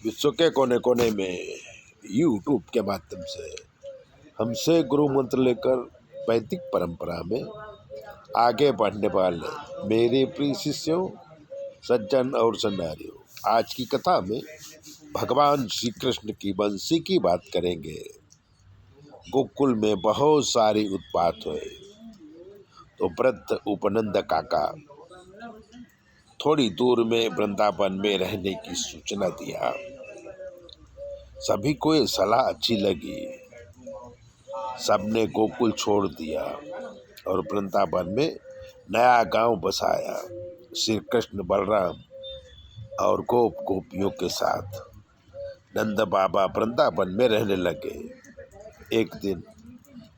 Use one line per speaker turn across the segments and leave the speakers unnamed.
विश्व के कोने कोने में यूट्यूब के माध्यम से हमसे गुरु मंत्र लेकर वैदिक परंपरा में आगे बढ़ने वाले मेरे प्रिय शिष्यों, सज्जन और सन्नारियों, आज की कथा में भगवान श्री कृष्ण की बंसी की बात करेंगे। गोकुल में बहुत सारी उत्पात हुए तो वृद्ध उपनंद काका थोड़ी दूर में वृंदावन में रहने की सूचना दिया। सभी को ये सलाह अच्छी लगी। सबने गोकुल छोड़ दिया और वृंदावन में नया गांव बसाया। श्री कृष्ण बलराम और गोप गोपियों के साथ नंद बाबा वृंदावन में रहने लगे। एक दिन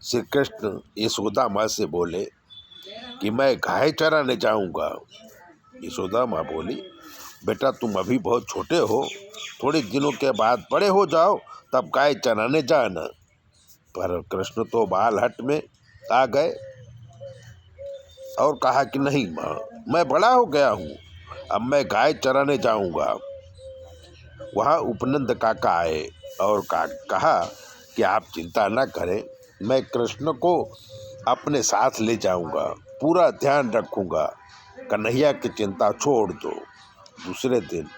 श्री कृष्ण यशोदा माँ से बोले कि मैं गाय चराने जाऊंगा। यशोदा माँ बोली, बेटा तुम अभी बहुत छोटे हो, थोड़े दिनों के बाद बड़े हो जाओ तब गाय चराने जाना। पर कृष्ण तो बालहट में आ गए और कहा कि नहीं माँ, मैं बड़ा हो गया हूँ, अब मैं गाय चराने जाऊंगा। वहाँ उपनंद काका आए और कहा कि आप चिंता न करें, मैं कृष्ण को अपने साथ ले जाऊंगा, पूरा ध्यान रखूंगा, कन्हैया की चिंता छोड़ दो। दूसरे दिन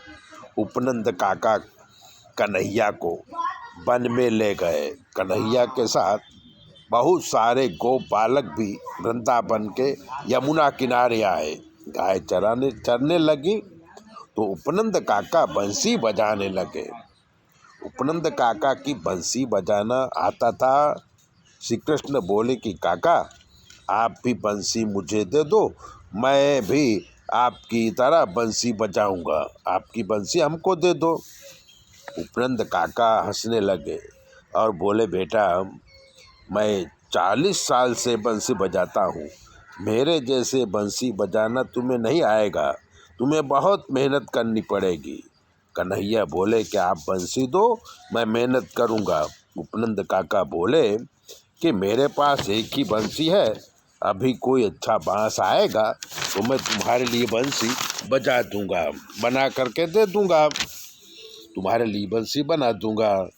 उपनंद काका कन्हैया को वन में ले गए। कन्हैया के साथ बहुत सारे गोप बालक भी वृंदावन के यमुना किनारे आए। गाय चरने लगी तो उपनंद काका बंसी बजाने लगे। उपनंद काका की बंसी बजाना आता था। श्री कृष्ण बोले कि काका आप भी बंसी मुझे दे दो, मैं भी आपकी तरह बंसी बजाऊंगा, आपकी बंसी हमको दे दो। उपनंद काका हंसने लगे और बोले, बेटा मैं 40 साल से बंसी बजाता हूँ, मेरे जैसे बंसी बजाना तुम्हें नहीं आएगा, तुम्हें बहुत मेहनत करनी पड़ेगी। कन्हैया बोले कि आप बंसी दो, मैं मेहनत करूँगा। उपनंद काका बोले कि मेरे पास एक ही बंसी है, अभी कोई अच्छा बांस आएगा तो मैं तुम्हारे लिए बंसी बजा दूंगा, बना करके दे दूंगा, तुम्हारे लिए बंसी बना दूंगा।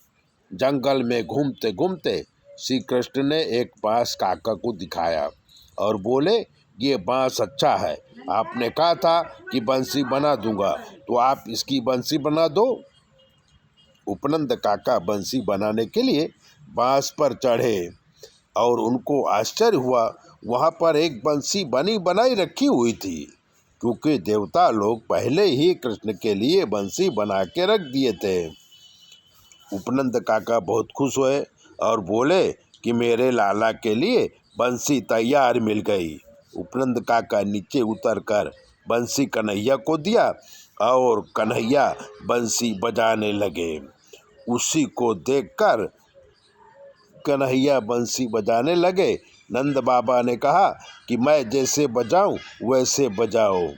जंगल में घूमते घूमते श्री कृष्ण ने एक बांस काका को दिखाया और बोले, ये बांस अच्छा है, आपने कहा था कि बंसी बना दूंगा, तो आप इसकी बंसी बना दो। उपनंद काका बंसी बनाने के लिए बांस पर चढ़े और उनको आश्चर्य हुआ, वहाँ पर एक बंसी बनी बनाई रखी हुई थी, क्योंकि देवता लोग पहले ही कृष्ण के लिए बंसी बना के रख दिए थे। उपनंद काका बहुत खुश हुए और बोले कि मेरे लाला के लिए बंसी तैयार मिल गई। उपनंद काका नीचे उतरकर बंसी कन्हैया को दिया और कन्हैया बंसी बजाने लगे। उसी को देखकर कन्हैया बंसी बजाने लगे। नंद बाबा ने कहा कि मैं जैसे बजाऊं वैसे बजाओ।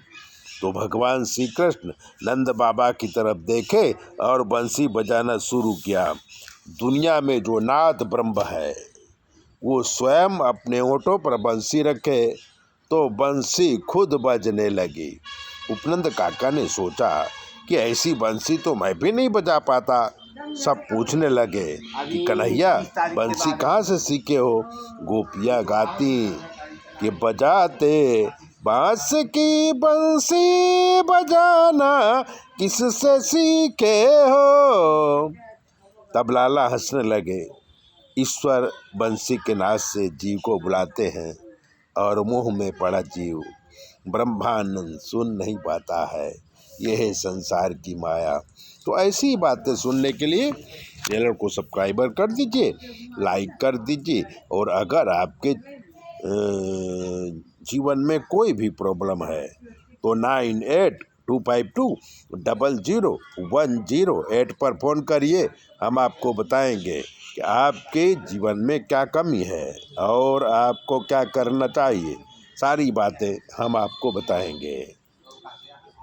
तो भगवान श्री कृष्ण नंद बाबा की तरफ देखे और बंसी बजाना शुरू किया। दुनिया में जो नाथ ब्रह्म है वो स्वयं अपने ओंठों पर बंसी रखे तो बंसी खुद बजने लगी। उपनंद काका ने सोचा कि ऐसी बंसी तो मैं भी नहीं बजा पाता। सब पूछने लगे कि कन्हैया बंसी कहाँ से सीखे हो। गोपियाँ गाती कि बजाते बांस की बंसी बजाना किससे सीखे हो। तब लाला हंसने लगे। ईश्वर बंसी के नाद से जीव को बुलाते हैं और मोह में पड़ा जीव ब्रह्मानंद सुन नहीं पाता है, यह है संसार की माया। तो ऐसी ही बातें सुनने के लिए चैनल को सब्सक्राइबर कर दीजिए, लाइक कर दीजिए, और अगर आपके जीवन में कोई भी प्रॉब्लम है तो 9825200108 पर फ़ोन करिए। हम आपको बताएंगे कि आपके जीवन में क्या कमी है और आपको क्या करना चाहिए। सारी बातें हम आपको बताएंगे।